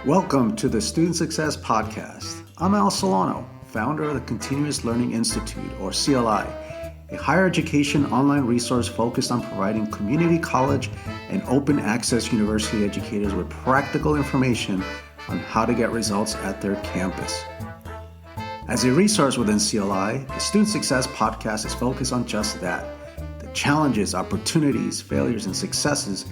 Welcome to the Student Success Podcast. I'm Al Solano, founder of the Continuous Learning Institute, or CLI, a higher education online resource focused on providing community college and open access university educators with practical information on how to get results at their campus. As a resource within CLI, the Student Success Podcast is focused on just that, the challenges, opportunities, failures, and successes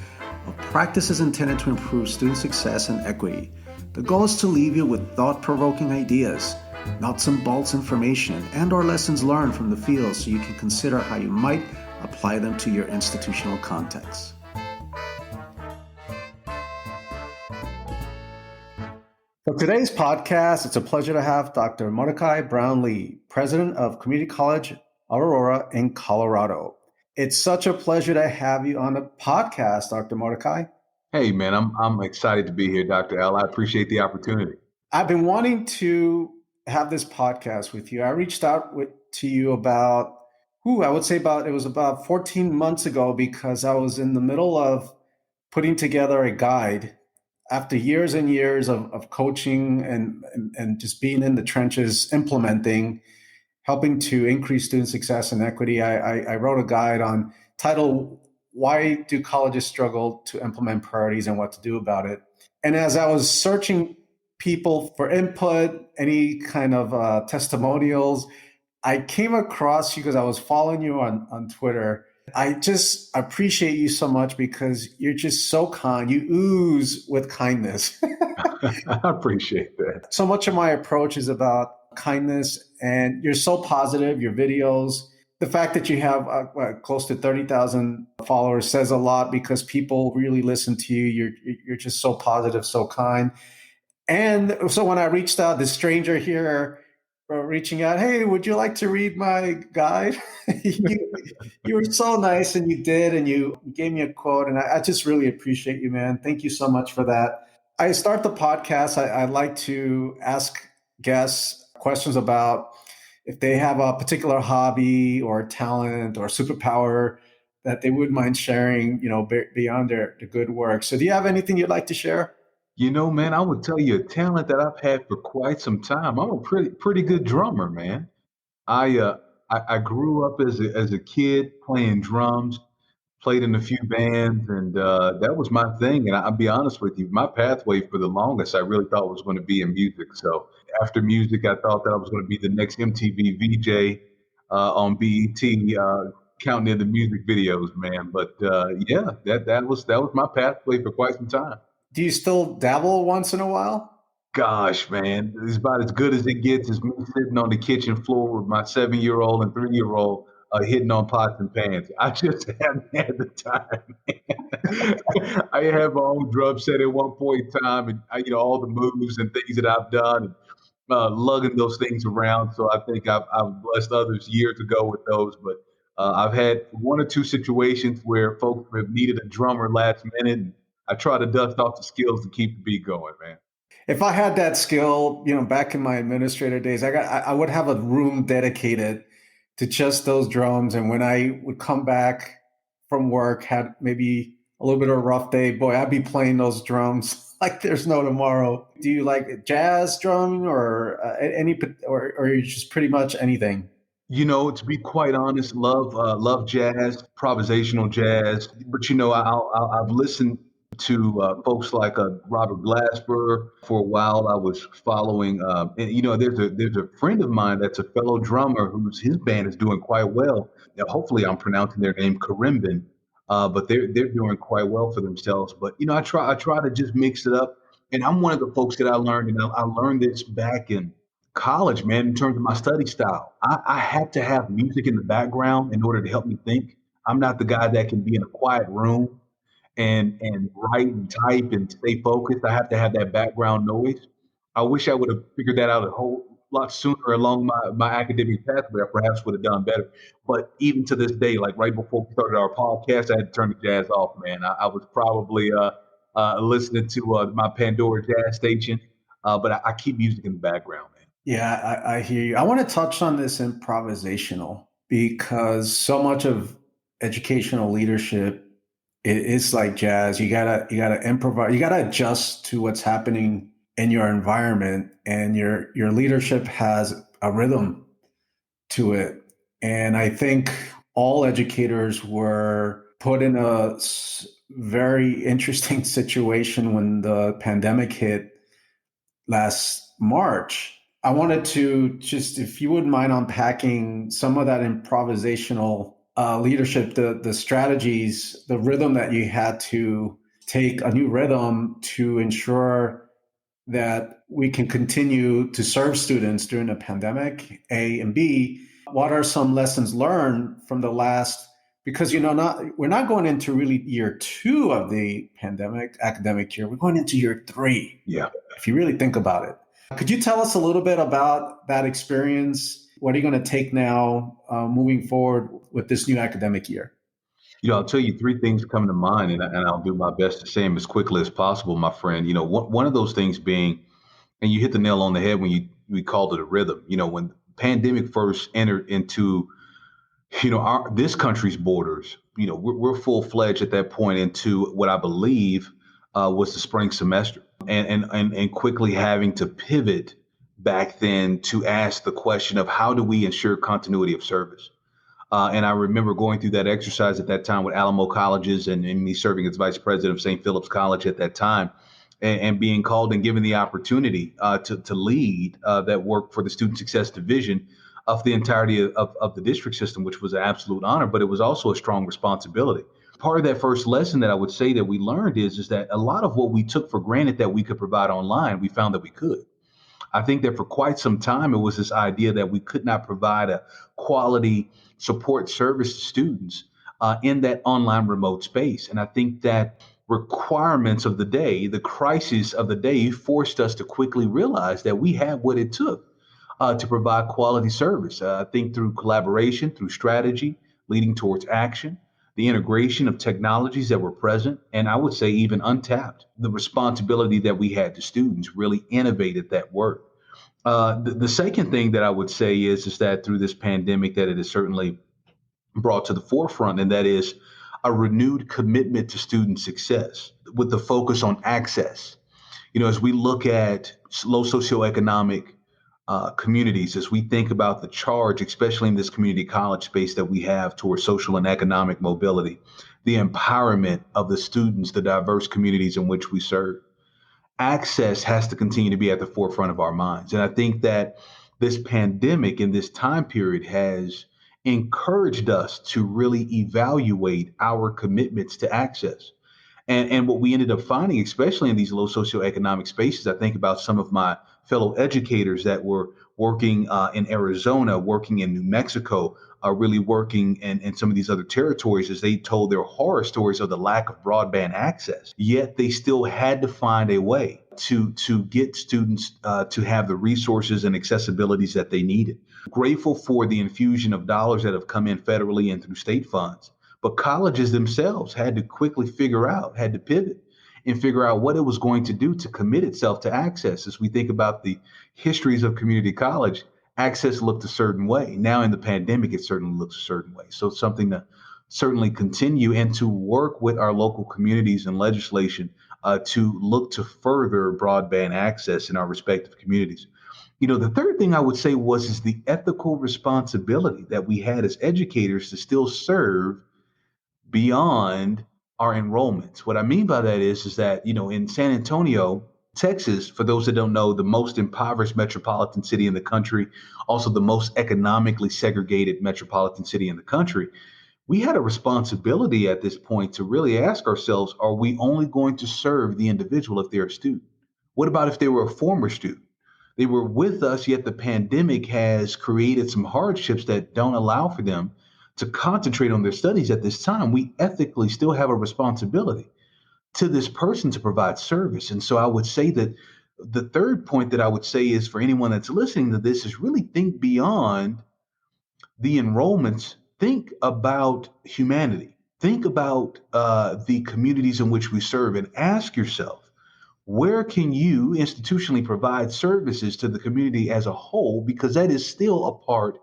of practices intended to improve student success and equity. The goal is to leave you with thought-provoking ideas, nuts and bolts information, and or lessons learned from the field so you can consider how you might apply them to your institutional context. For today's podcast, it's a pleasure to have Dr. Mordecai Brownlee, president of Community College Aurora in Colorado. It's such a pleasure to have you on the podcast, Dr. Mordecai. Hey, man, I'm excited to be here, Dr. L. I appreciate the opportunity. I've been wanting to have this podcast with you. I reached out to you about 14 months ago because I was in the middle of putting together a guide after years and years of coaching and just being in the trenches, implementing, helping to increase student success and equity. I wrote a guide titled, Why Do Colleges Struggle to Implement Priorities and What to Do About It? And as I was searching people for input, any kind of testimonials, I came across you because I was following you on Twitter. I just appreciate you so much because you're just so kind. You ooze with kindness. I appreciate that. So much of my approach is about kindness, and you're so positive. Your videos, the fact that you have close to 30,000 followers says a lot because people really listen to you. You're just so positive, so kind. And so when I reached out, this stranger here reaching out, hey, would you like to read my guide? you were so nice, and you did, and you gave me a quote, and I just really appreciate you, man. Thank you so much for that. I start the podcast. I like to ask guests questions about if they have a particular hobby or talent or superpower that they wouldn't mind sharing, beyond their good work. So do you have anything you'd like to share? You know, man, I would tell you a talent that I've had for quite some time. I'm a pretty good drummer, man. I grew up as a kid playing drums, played in a few bands, and that was my thing. And I'll be honest with you, my pathway for the longest I really thought was going to be in music. So after music, I thought that I was going to be the next MTV VJ on BET, counting in the music videos, man. But yeah, that was my pathway for quite some time. Do you still dabble once in a while? Gosh, man, it's about as good as it gets. Is me sitting on the kitchen floor with my 7-year-old and 3-year-old hitting on pots and pans. I just haven't had the time. I had my own drum set at one point in time, and all the moves and things that I've done, and lugging those things around. So I think I've blessed others years ago with those. But I've had one or two situations where folks have needed a drummer last minute. And I try to dust off the skills to keep the beat going, man. If I had that skill, back in my administrator days, I would have a room dedicated to just those drums. And when I would come back from work, had maybe a little bit of a rough day, boy, I'd be playing those drums like there's no tomorrow. Do you like jazz drumming or or just pretty much anything? To be quite honest, love jazz, improvisational jazz. But I've listened to folks like Robert Glasper for a while. I was following, and there's a friend of mine that's a fellow drummer his band is doing quite well. Now, hopefully, I'm pronouncing their name Karimbin, but they're doing quite well for themselves. But I try to just mix it up. And I'm one of the folks that I learned, I learned this back in college, man, in terms of my study style. I have to have music in the background in order to help me think. I'm not the guy that can be in a quiet room and write and type and stay focused. I have to have that background noise. I wish I would have figured that out a whole lot sooner along my academic pathway. I perhaps would have done better. But even to this day, like right before we started our podcast, I had to turn the jazz off, man. I was probably listening to my Pandora jazz station, but I keep music in the background, man. Yeah, I hear you. I want to touch on this improvisational because so much of educational leadership it's like jazz. You gotta improvise. You gotta adjust to what's happening in your environment, and your leadership has a rhythm to it. And I think all educators were put in a very interesting situation when the pandemic hit last March. I wanted to just, if you wouldn't mind unpacking some of that improvisational leadership, the strategies, the rhythm that you had to take, a new rhythm to ensure that we can continue to serve students during the pandemic, A, and B, what are some lessons learned from the last, because we're not going into really year 2 of the pandemic academic year, we're going into year 3. Yeah. If you really think about it. Could you tell us a little bit about that experience? What are you going to take now moving forward with this new academic year? I'll tell you three things come to mind, and I'll do my best to say them as quickly as possible, my friend. One of those things being, and you hit the nail on the head when we called it a rhythm. When the pandemic first entered into, this country's borders, we're full fledged at that point into what I believe was the spring semester, and quickly having to pivot back then to ask the question of how do we ensure continuity of service. And I remember going through that exercise at that time with Alamo Colleges and me serving as vice president of St. Philip's College at that time, and being called and given the opportunity to lead that work for the Student Success Division of the entirety of the district system, which was an absolute honor, but it was also a strong responsibility. Part of that first lesson that I would say that we learned is that a lot of what we took for granted that we could provide online, we found that we could. I think that for quite some time, it was this idea that we could not provide a quality support service to students in that online remote space. And I think that requirements of the day, the crisis of the day, forced us to quickly realize that we had what it took to provide quality service. I think through collaboration, through strategy, leading towards action, the integration of technologies that were present, and I would say even untapped, the responsibility that we had to students really innovated that work. The second thing that I would say is that through this pandemic that it has certainly brought to the forefront, and that is a renewed commitment to student success with the focus on access. As we look at low socioeconomic communities, as we think about the charge, especially in this community college space that we have towards social and economic mobility, the empowerment of the students, the diverse communities in which we serve, access has to continue to be at the forefront of our minds. And I think that this pandemic in this time period has encouraged us to really evaluate our commitments to access. And what we ended up finding, especially in these low socioeconomic spaces, I think about some of my fellow educators that were working in Arizona, working in New Mexico, really working in some of these other territories, as they told their horror stories of the lack of broadband access. Yet they still had to find a way to get students to have the resources and accessibilities that they needed. Grateful for the infusion of dollars that have come in federally and through state funds. But colleges themselves had to quickly had to pivot and figure out what it was going to do to commit itself to access. As we think about the histories of community college, access looked a certain way. Now in the pandemic, it certainly looks a certain way. So it's something to certainly continue and to work with our local communities and legislation to look to further broadband access in our respective communities. The third thing I would say is the ethical responsibility that we had as educators to still serve beyond our enrollments. What I mean by that is that, in San Antonio, Texas, for those that don't know, the most impoverished metropolitan city in the country, also the most economically segregated metropolitan city in the country, we had a responsibility at this point to really ask ourselves, are we only going to serve the individual if they're a student? What about if they were a former student? They were with us, yet the pandemic has created some hardships that don't allow for them to concentrate on their studies at this time. We ethically still have a responsibility to this person to provide service. And so I would say that the third point that I would say is for anyone that's listening to this is really think beyond the enrollments, think about humanity, think about the communities in which we serve, and ask yourself, where can you institutionally provide services to the community as a whole? Because that is still a part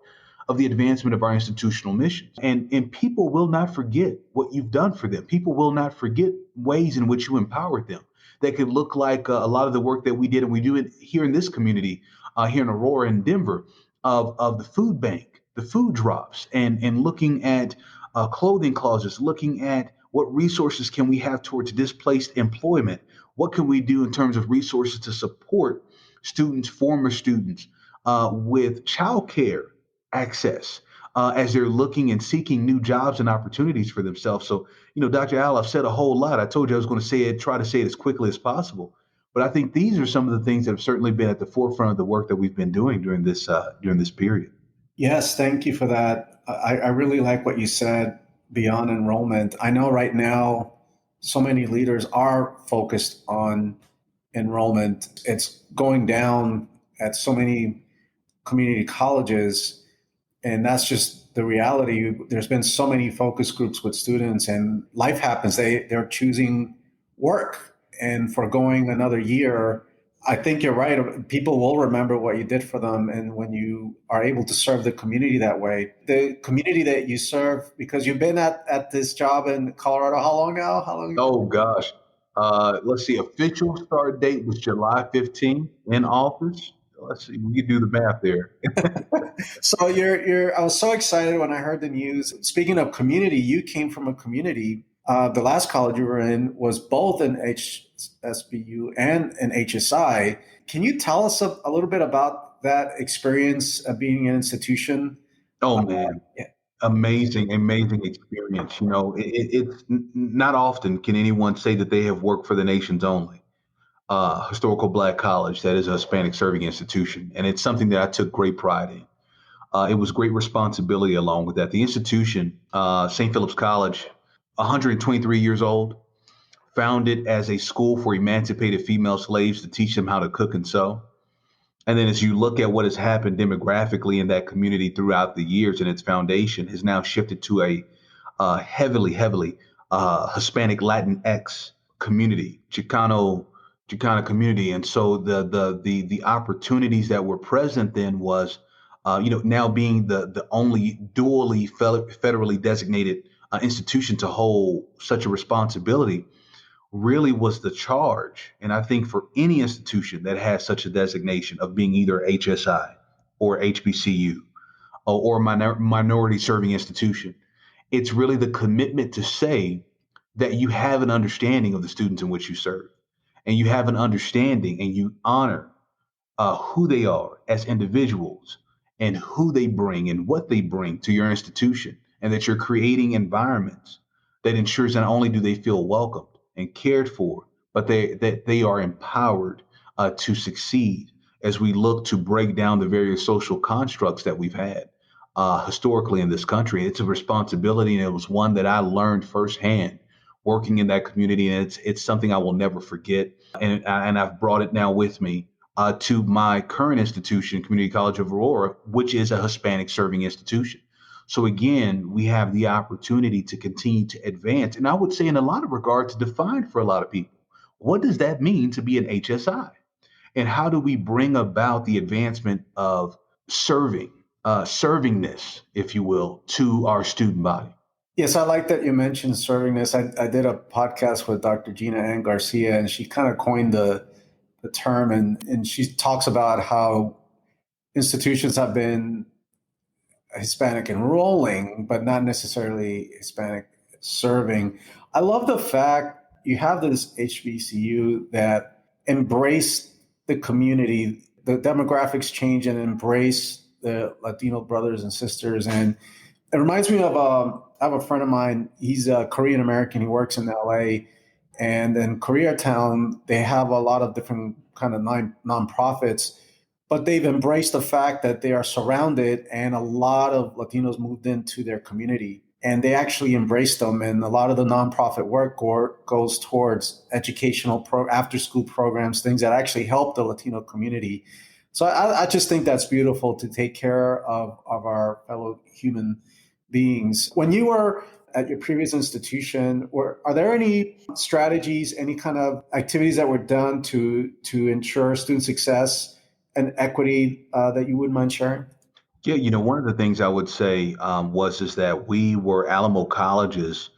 of the advancement of our institutional missions. And people will not forget what you've done for them. People will not forget ways in which you empowered them. that could look like a lot of the work that we did and we do it here in this community, here in Aurora and Denver, of the food bank, the food drops, and looking at clothing closets, looking at what resources can we have towards displaced employment, what can we do in terms of resources to support students, former students, with childcare access, as they're looking and seeking new jobs and opportunities for themselves. So, Dr. Al, I've said a whole lot. I told you I was going to say it, try to say it as quickly as possible. But I think these are some of the things that have certainly been at the forefront of the work that we've been doing during this period. Yes, thank you for that. I really like what you said beyond enrollment. I know right now so many leaders are focused on enrollment. It's going down at so many community colleges, and that's just the reality. There's been so many focus groups with students, and life happens. They're choosing work and foregoing another year. I think you're right. People will remember what you did for them, and when you are able to serve the community that way, the community that you serve, because you've been at this job in Colorado, how long now? How long? Oh gosh. Let's see. Official start date was July 15th in office. Let's see. We can do the math there. So you're. I was so excited when I heard the news. Speaking of community, you came from a community. The last college you were in was both an HSBU and an HSI. Can you tell us a little bit about that experience of being an institution? Oh man. Yeah. Amazing, amazing experience. It's not often can anyone say that they have worked for the nation's only historical Black college that is a Hispanic-serving institution, and it's something that I took great pride in. It was great responsibility along with that. The institution, St. Philip's College, 123 years old, founded as a school for emancipated female slaves to teach them how to cook and sew. And then as you look at what has happened demographically in that community throughout the years, and its foundation has now shifted to a heavily Hispanic Latinx community, Chicano community. And so the opportunities that were present then was, now being the only dually federally designated institution to hold such a responsibility really was the charge. And I think for any institution that has such a designation of being either HSI or HBCU or minority serving institution, it's really the commitment to say that you have an understanding of the students in which you serve, and you have an understanding and you honor who they are as individuals and who they bring and what they bring to your institution, and that you're creating environments that ensures not only do they feel welcomed and cared for, but that they are empowered to succeed as we look to break down the various social constructs that we've had historically in this country. It's a responsibility, and it was one that I learned firsthand working in that community, and it's something I will never forget. And I've brought it now with me to my current institution, Community College of Aurora, which is a Hispanic-serving institution. So again, we have the opportunity to continue to advance, and I would say in a lot of regards, define for a lot of people, what does that mean to be an HSI? And how do we bring about the advancement of servingness, if you will, to our student body? Yes, I like that you mentioned serving this. I did a podcast with Dr. Gina Ann Garcia, and she kind of coined the term, and she talks about how institutions have been Hispanic enrolling, but not necessarily Hispanic serving. I love the fact you have this HBCU that embrace the community, the demographics change, and embrace the Latino brothers and sisters. And it reminds me of I have a friend of mine. He's a Korean American. He works in LA, and in Koreatown they have a lot of different kind of nonprofits, but they've embraced the fact that they are surrounded, and a lot of Latinos moved into their community, and they actually embrace them. And a lot of the nonprofit work goes towards educational after school programs, things that actually help the Latino community. So I just think that's beautiful, to take care of our fellow human beings. When you were at your previous institution, are there any strategies, any kind of activities that were done to ensure student success and equity that you wouldn't mind sharing? Yeah, one of the things I would say is that we were Alamo Colleges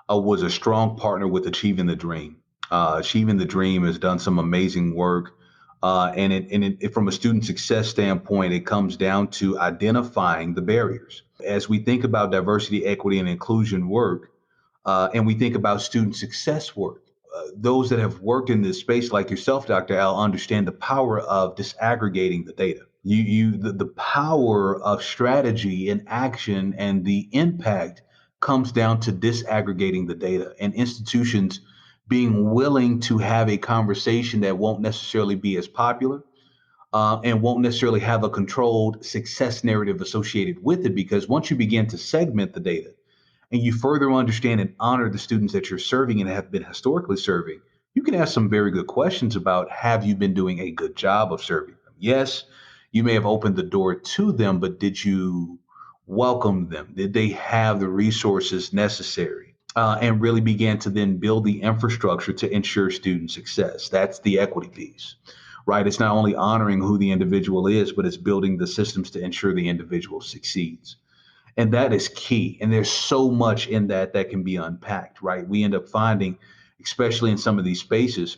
was a strong partner with Achieving the Dream. Achieving the Dream has done some amazing work. From a student success standpoint, it comes down to identifying the barriers. As we think about diversity, equity, and inclusion work, and we think about student success work, those that have worked in this space, like yourself, Dr. Al, understand the power of disaggregating the data. The power of strategy and action and the impact comes down to disaggregating the data, and institutions being willing to have a conversation that won't necessarily be as popular, and won't necessarily have a controlled success narrative associated with it. Because once you begin to segment the data and you further understand and honor the students that you're serving and have been historically serving, you can ask some very good questions about, have you been doing a good job of serving them? Yes, you may have opened the door to them, but did you welcome them? Did they have the resources necessary? And really began to then build the infrastructure to ensure student success. That's the equity piece, right? It's not only honoring who the individual is, but it's building the systems to ensure the individual succeeds. And that is key. And there's so much in that that can be unpacked, right? We end up finding, especially in some of these spaces,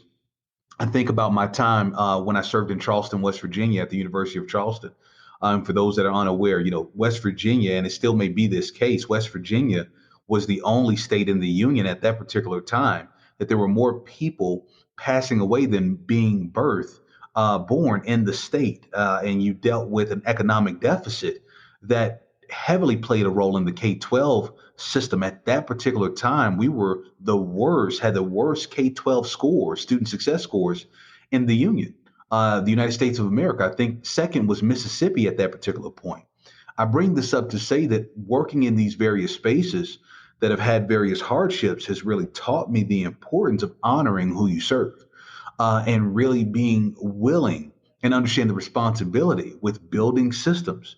I think about my time when I served in Charleston, West Virginia at the University of Charleston. For those that are unaware, West Virginia, and it still may be this case, West Virginia was the only state in the union at that particular time that there were more people passing away than being born in the state. And you dealt with an economic deficit that heavily played a role in the K-12 system. At that particular time, we were had the worst K-12 scores, student success scores in the Union, the United States of America. I think second was Mississippi at that particular point. I bring this up to say that working in these various spaces that have had various hardships has really taught me the importance of honoring who you serve, and really being willing and understand the responsibility with building systems,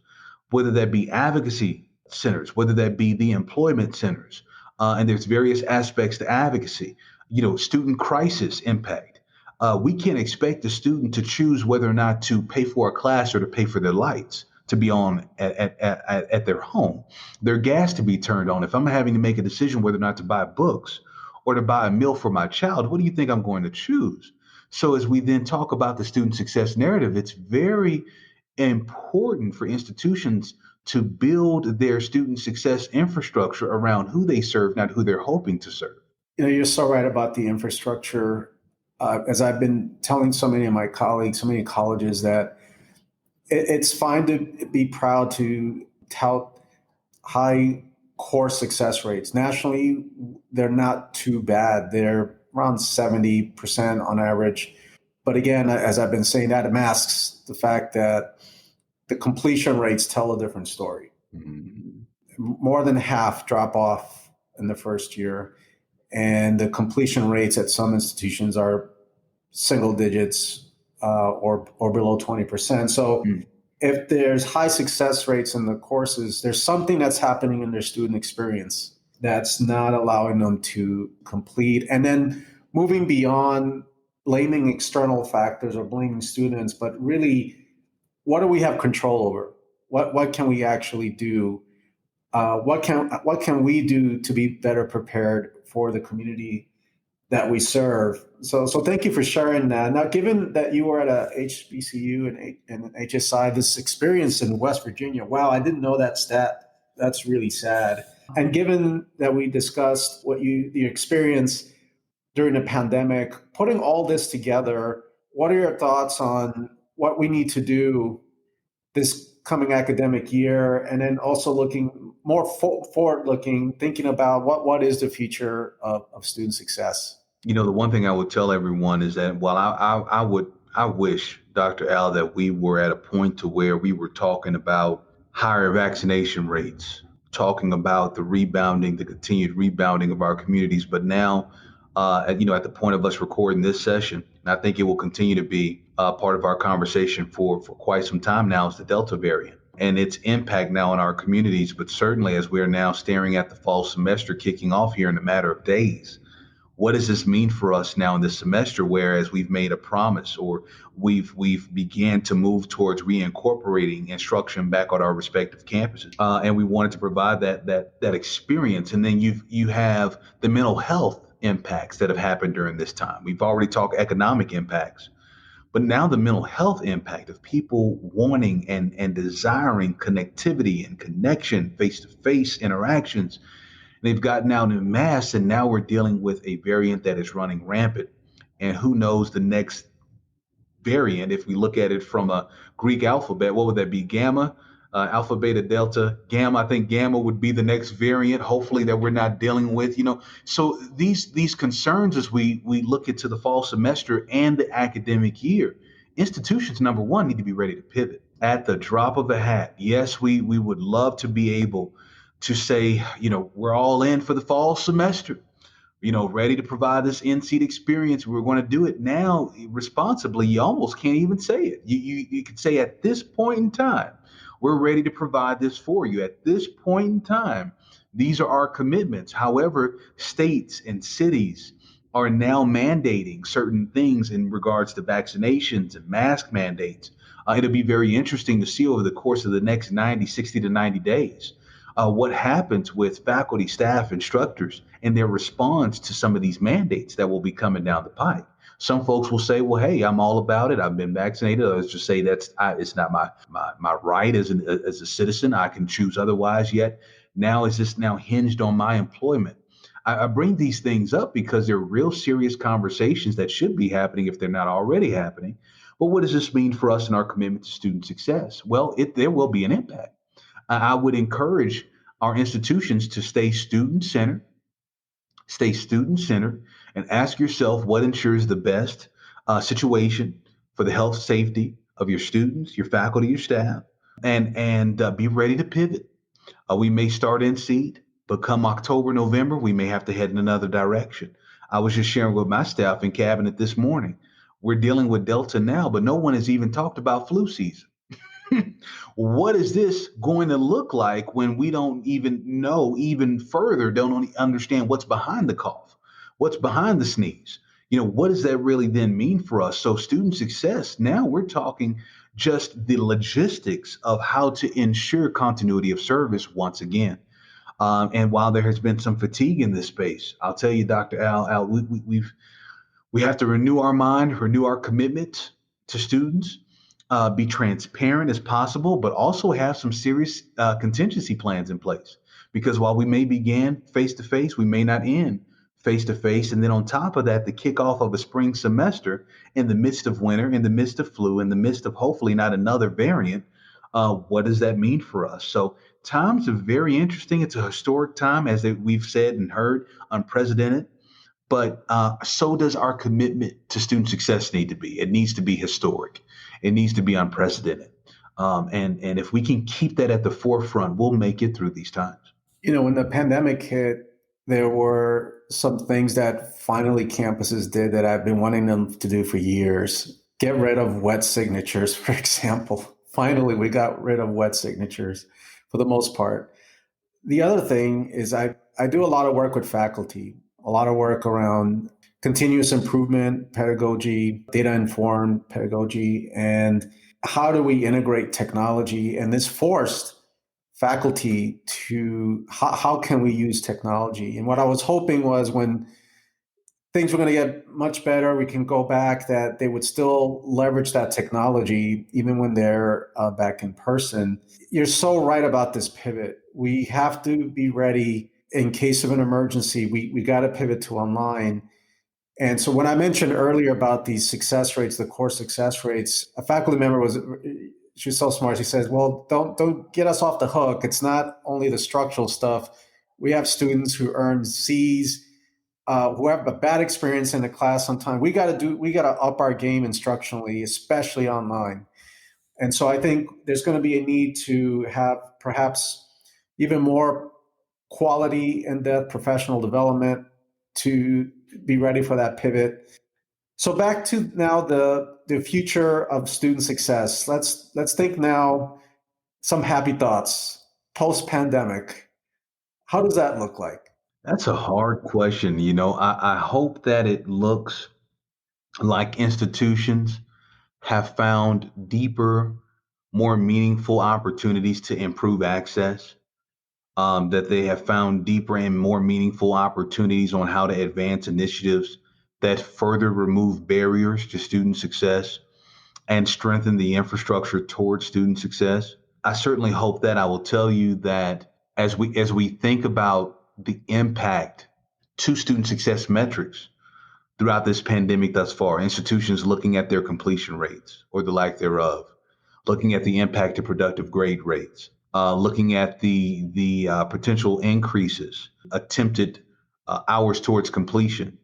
whether that be advocacy centers, whether that be the employment centers. And there's various aspects to advocacy, student crisis impact. We can't expect the student to choose whether or not to pay for a class or to pay for their lights to be on at their home, their gas to be turned on. If I'm having to make a decision whether or not to buy books or to buy a meal for my child, what do you think I'm going to choose? So as we then talk about the student success narrative, it's very important for institutions to build their student success infrastructure around who they serve, not who they're hoping to serve. You're so right about the infrastructure. As I've been telling so many of my colleagues, so many colleges, that it's fine to be proud to tout high course success rates. Nationally, they're not too bad. They're around 70% on average. But again, as I've been saying, that masks the fact that the completion rates tell a different story. Mm-hmm. More than half drop off in the first year, and the completion rates at some institutions are single digits or below 20%. So if there's high success rates in the courses, there's something that's happening in their student experience that's not allowing them to complete. And then moving beyond blaming external factors or blaming students, but really, what do we have control over? What can we actually do? What can we do to be better prepared for the community that we serve? So thank you for sharing that. Now, given that you were at a HBCU and HSI, this experience in West Virginia, wow, I didn't know that stat. That's really sad. And given that we discussed your experience during the pandemic, putting all this together, what are your thoughts on what we need to do this coming academic year, and then also looking more forward-looking, thinking about what is the future of student success? The one thing I would tell everyone is that while I wish, Dr. Al, that we were at a point to where we were talking about higher vaccination rates, talking about the continued rebounding of our communities. But now, at the point of us recording this session, and I think it will continue to be part of our conversation for quite some time now, is the Delta variant and its impact now on our communities. But certainly, as we are now staring at the fall semester kicking off here in a matter of days, what does this mean for us now in this semester? Whereas we've made a promise, or we've began to move towards reincorporating instruction back on our respective campuses, and we wanted to provide that experience. And then you have the mental health impacts that have happened during this time. We've already talked economic impacts, but now the mental health impact of people wanting and desiring connectivity and connection, face to face interactions. They've gotten out in mass, and now we're dealing with a variant that is running rampant. And who knows the next variant, if we look at it from a Greek alphabet, what would that be? Gamma, alpha, beta, delta, gamma. I think gamma would be the next variant, hopefully, that we're not dealing with. So these concerns as we look into the fall semester and the academic year, institutions, number one, need to be ready to pivot at the drop of a hat. Yes, we would love to be able to say, we're all in for the fall semester, ready to provide this in-seat experience. We're going to do it now responsibly. You almost can't even say it. You could say at this point in time, we're ready to provide this for you. At this point in time, these are our commitments. However, states and cities are now mandating certain things in regards to vaccinations and mask mandates. It'll be very interesting to see over the course of the next 60 to 90 days what happens with faculty, staff, instructors, and their response to some of these mandates that will be coming down the pike. Some folks will say, well, hey, I'm all about it. I've been vaccinated. Others just say it's not my right as a citizen. I can choose otherwise. Yet now is this now hinged on my employment? I bring these things up because they're real serious conversations that should be happening if they're not already happening. But what does this mean for us in our commitment to student success? Well, there will be an impact. I would encourage our institutions to stay student centered, and ask yourself what ensures the best situation for the health safety of your students, your faculty, your staff, and be ready to pivot. We may start in seat, but come October, November, we may have to head in another direction. I was just sharing with my staff in cabinet this morning. We're dealing with Delta now, but no one has even talked about flu season. What is this going to look like when we don't even know even further, don't understand what's behind the cough, what's behind the sneeze? What does that really then mean for us? So student success, now we're talking just the logistics of how to ensure continuity of service once again. And while there has been some fatigue in this space, I'll tell you, Dr. Al, we have to renew our mind, renew our commitment to students, be transparent as possible, but also have some serious contingency plans in place. Because while we may begin face to face, we may not end face to face. And then on top of that, the kickoff of a spring semester in the midst of winter, in the midst of flu, in the midst of hopefully not another variant. What does that mean for us? So times are very interesting. It's a historic time, as we've said and heard, unprecedented. But so does our commitment to student success need to be. It needs to be historic. It needs to be unprecedented. And if we can keep that at the forefront, we'll make it through these times. When the pandemic hit, there were some things that finally campuses did that I've been wanting them to do for years. Get rid of wet signatures, for example. Finally, we got rid of wet signatures for the most part. The other thing is I do a lot of work with faculty, a lot of work around continuous improvement, pedagogy, data-informed pedagogy, and how do we integrate technology? And this forced faculty to how can we use technology? And what I was hoping was when things were going to get much better, we can go back, that they would still leverage that technology even when they're back in person. You're so right about this pivot. We have to be ready in case of an emergency. We got to pivot to online. And so when I mentioned earlier about these success rates, the core success rates, a faculty member she was so smart. She says, well, don't get us off the hook. It's not only the structural stuff. We have students who earn C's, who have a bad experience in the class sometimes. We got to up our game instructionally, especially online. And so I think there's going to be a need to have perhaps even more quality in-depth professional development to be ready for that pivot. So back to now the future of student success. Let's think now some happy thoughts post-pandemic. How does that look like? That's a hard question. I hope that it looks like institutions have found deeper, more meaningful opportunities to improve access. that they have found deeper and more meaningful opportunities on how to advance initiatives that further remove barriers to student success and strengthen the infrastructure towards student success. I certainly hope that. I will tell you that as we think about the impact to student success metrics throughout this pandemic thus far, institutions looking at their completion rates or the lack thereof, looking at the impact to productive grade rates, looking at the potential increases, attempted hours towards completion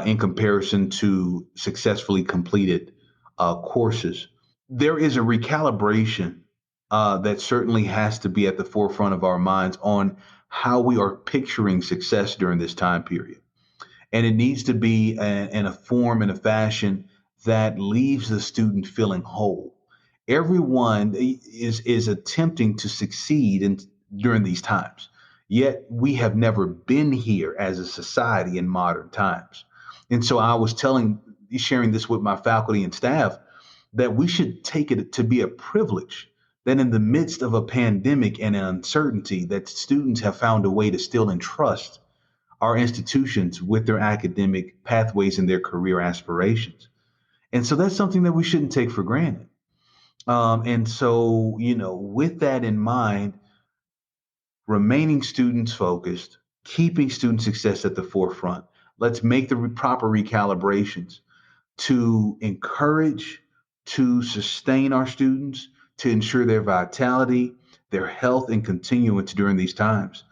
in comparison to successfully completed courses. There is a recalibration that certainly has to be at the forefront of our minds on how we are picturing success during this time period. And it needs to be in a form and a fashion that leaves the student feeling whole. Everyone is attempting to succeed during these times. Yet we have never been here as a society in modern times. And so I was sharing this with my faculty and staff that we should take it to be a privilege that in the midst of a pandemic and an uncertainty that students have found a way to still entrust our institutions with their academic pathways and their career aspirations. And so that's something that we shouldn't take for granted. And so, with that in mind, remaining students focused, keeping student success at the forefront, let's make the proper recalibrations to encourage, to sustain our students, to ensure their vitality, their health, and continuance during these times,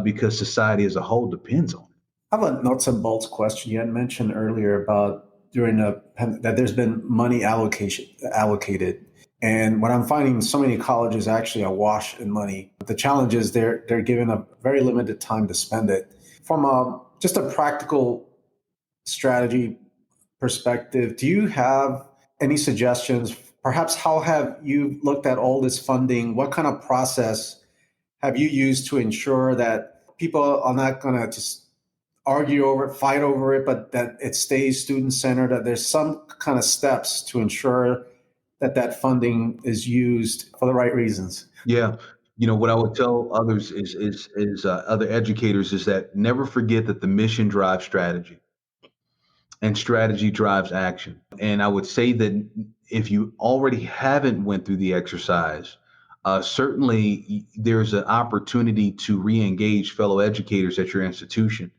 because society as a whole depends on it. I have a nuts and bolts question. You had mentioned earlier about that there's been money allocated. And what I'm finding, so many colleges actually are awash in money. The challenge is they're given a very limited time to spend it. From just a practical strategy perspective, do you have any suggestions? Perhaps how have you looked at all this funding? What kind of process have you used to ensure that people are not going to just argue over it, fight over it, but that it stays student centered, that there's some kind of steps to ensure that funding is used for the right reasons? Yeah. What I would tell others is other educators is that never forget that the mission drives strategy and strategy drives action. And I would say that if you already haven't went through the exercise, certainly there's an opportunity to re-engage fellow educators at your institution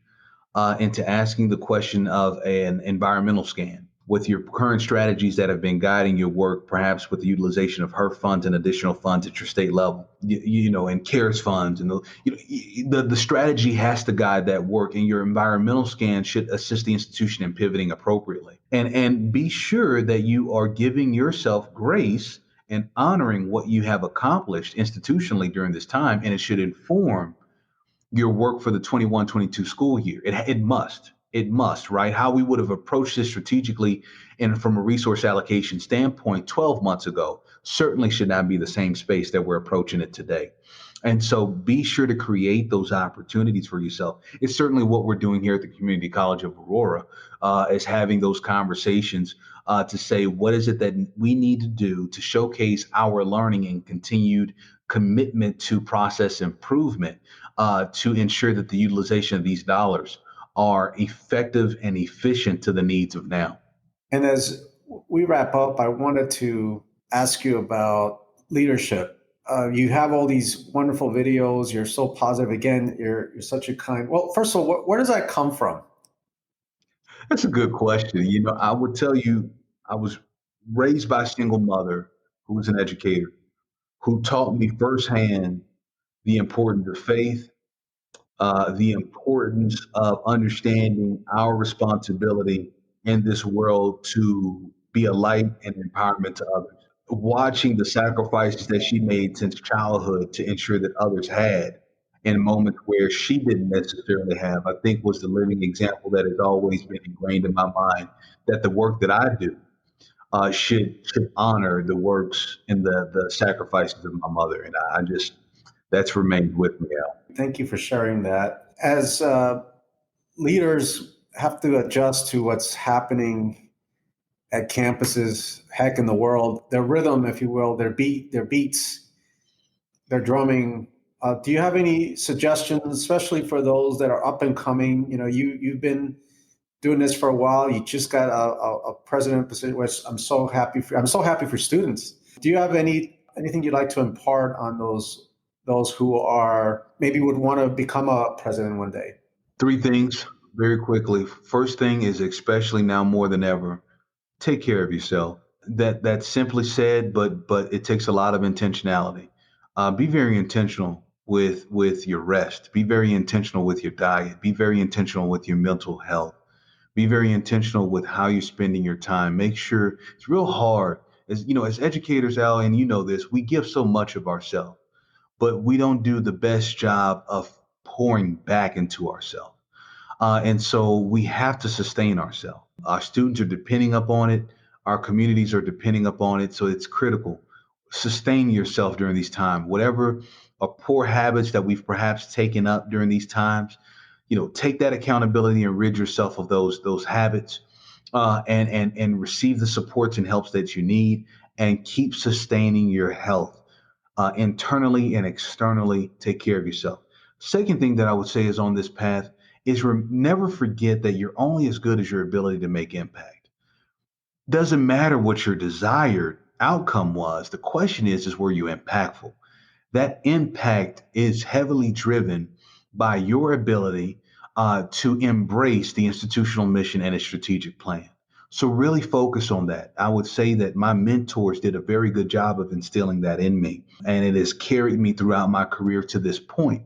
into asking the question of an environmental scan with your current strategies that have been guiding your work, perhaps with the utilization of HERF funds and additional funds at your state level, and CARES funds. And the strategy has to guide that work, and your environmental scan should assist the institution in pivoting appropriately. And be sure that you are giving yourself grace and honoring what you have accomplished institutionally during this time, and it should inform your work for the 21-22 school year. It must, right? How we would have approached this strategically and from a resource allocation standpoint 12 months ago certainly should not be the same space that we're approaching it today. And so be sure to create those opportunities for yourself. It's certainly what we're doing here at the Community College of Aurora, is having those conversations to say, what is it that we need to do to showcase our learning and continued commitment to process improvement, to ensure that the utilization of these dollars are effective and efficient to the needs of now. And as we wrap up, I wanted to ask you about leadership. You have all these wonderful videos. You're so positive. Again, you're such a kind. Well, first of all, where does that come from? That's a good question. I would tell you, I was raised by a single mother who was an educator who taught me firsthand the importance of faith, the importance of understanding our responsibility in this world to be a light and empowerment to others. Watching the sacrifices that she made since childhood to ensure that others had in moments where she didn't necessarily have, I think was the living example that has always been ingrained in my mind that the work that I do should honor the works and the sacrifices of my mother. And I just, that's remained with me, Al. Thank you for sharing that. As leaders have to adjust to what's happening at campuses, heck, in the world, their rhythm, if you will, their beats, their drumming Do you have any suggestions, especially for those that are up and coming? You've been doing this for a while. You just got a president position, which I'm so happy for. I'm so happy for students. Do you have anything you'd like to impart on those who are maybe would want to become a president one day? Three things very quickly. First thing is, especially now more than ever, take care of yourself. That's simply said, but it takes a lot of intentionality. Be very intentional with your rest. Be very intentional with your diet. Be very intentional with your mental health. Be very intentional with how you're spending your time. Make sure it's real hard. As educators, Al, and you know this, we give so much of ourselves, but we don't do the best job of pouring back into ourselves. And so we have to sustain ourselves. Our students are depending upon it. Our communities are depending upon it. So it's critical. Sustain yourself during these times. Whatever are poor habits that we've perhaps taken up during these times, take that accountability and rid yourself of those habits, and receive the supports and helps that you need, and keep sustaining your health internally and externally. Take care of yourself. Second thing that I would say is on this path is never forget that you're only as good as your ability to make impact. Doesn't matter what your desired outcome was. The question is were you impactful? That impact is heavily driven by your ability to embrace the institutional mission and its strategic plan. So really focus on that. I would say that my mentors did a very good job of instilling that in me, and it has carried me throughout my career to this point,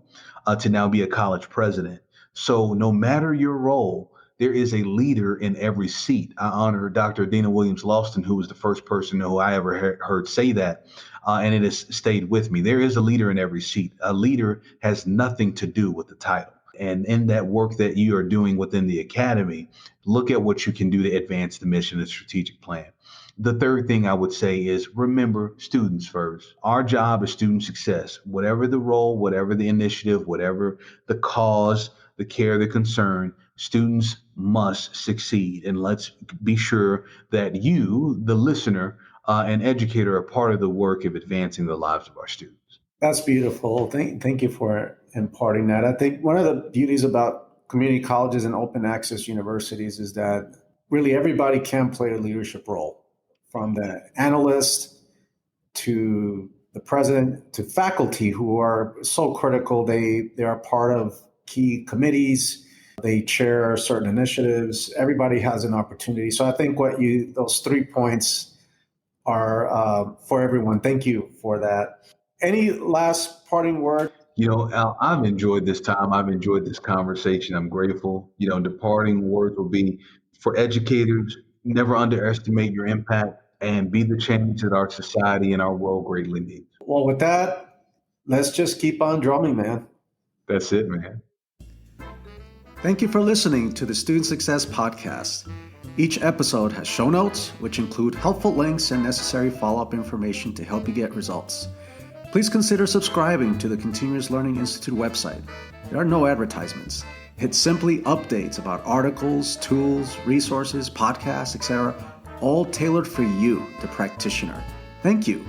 to now be a college president. So no matter your role, there is a leader in every seat. I honor Dr. Adina Williams-Lawson, who was the first person who I ever heard say that, and it has stayed with me. There is a leader in every seat. A leader has nothing to do with the title. And in that work that you are doing within the academy, look at what you can do to advance the mission and strategic plan. The third thing I would say is remember students first. Our job is student success. Whatever the role, whatever the initiative, whatever the cause, the care, the concern, students must succeed. And let's be sure that you, the listener and educator, are part of the work of advancing the lives of our students. That's beautiful. Thank you for imparting that. I think one of the beauties about community colleges and open access universities is that really everybody can play a leadership role, from the analyst to the president to faculty who are so critical. They are part of key committees. They chair certain initiatives. Everybody has an opportunity. So I think those 3 points are for everyone. Thank you for that. Any last parting word? Al, I've enjoyed this time. I've enjoyed this conversation. I'm grateful. Departing words will be for educators: never underestimate your impact and be the change that our society and our world greatly needs. Well, with that, let's just keep on drumming, man. That's it, man. Thank you for listening to the Student Success Podcast. Each episode has show notes, which include helpful links and necessary follow-up information to help you get results. Please consider subscribing to the Continuous Learning Institute website. There are no advertisements. It's simply updates about articles, tools, resources, podcasts, etc., all tailored for you, the practitioner. Thank you.